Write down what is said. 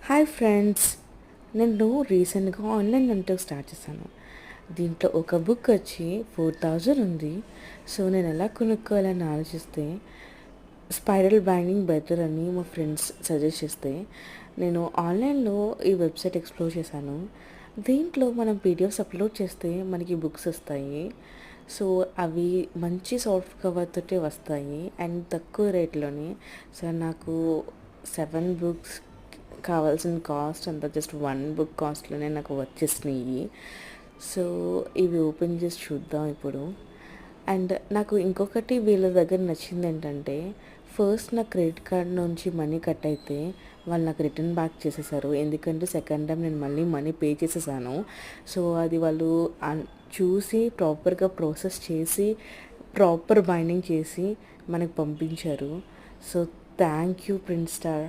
Hi friends, నేను రీసెంట్గా online అంటే స్టార్ట్ చేశాను. దీంట్లో ఒక బుక్ వచ్చి 4000 ఉంది. సో నేను ఎలా కొనుక్కోవాలని ఆలోచిస్తే స్పైరల్ బైండింగ్ బెటర్ అని మా ఫ్రెండ్స్ సజెస్ట్ చేస్తే నేను ఆన్లైన్లో ఈ వెబ్సైట్ ఎక్స్ప్లోర్ చేశాను. దీంట్లో మనం పీడిఎఫ్స్ అప్లోడ్ చేస్తే మనకి బుక్స్ వస్తాయి. సో అవి మంచి సాఫ్ట్ కవర్ తోటే వస్తాయి అండ్ తక్కువ రేట్లోనే. సో నాకు 7 బుక్స్ కావాల్సిన కాస్ట్ అంతా జస్ట్ 1 బుక్ కాస్ట్లోనే నాకు వచ్చేసినాయి. సో ఇవి ఓపెన్ చేసి చూద్దాం ఇప్పుడు. అండ్ నాకు ఇంకొకటి వీళ్ళ దగ్గర నచ్చింది ఏంటంటే, ఫస్ట్ నా క్రెడిట్ కార్డ్ నుంచి మనీ కట్ అయితే వాళ్ళు నాకు రిటర్న్ బ్యాక్ చేసేసారు. ఎందుకంటే సెకండ్ టైం నేను మళ్ళీ మనీ పే చేసేసాను. సో అది వాళ్ళు చూసి ప్రాపర్గా ప్రాసెస్ చేసి ప్రాపర్ బైండింగ్ చేసి మనకు పంపించారు. So thank you print star.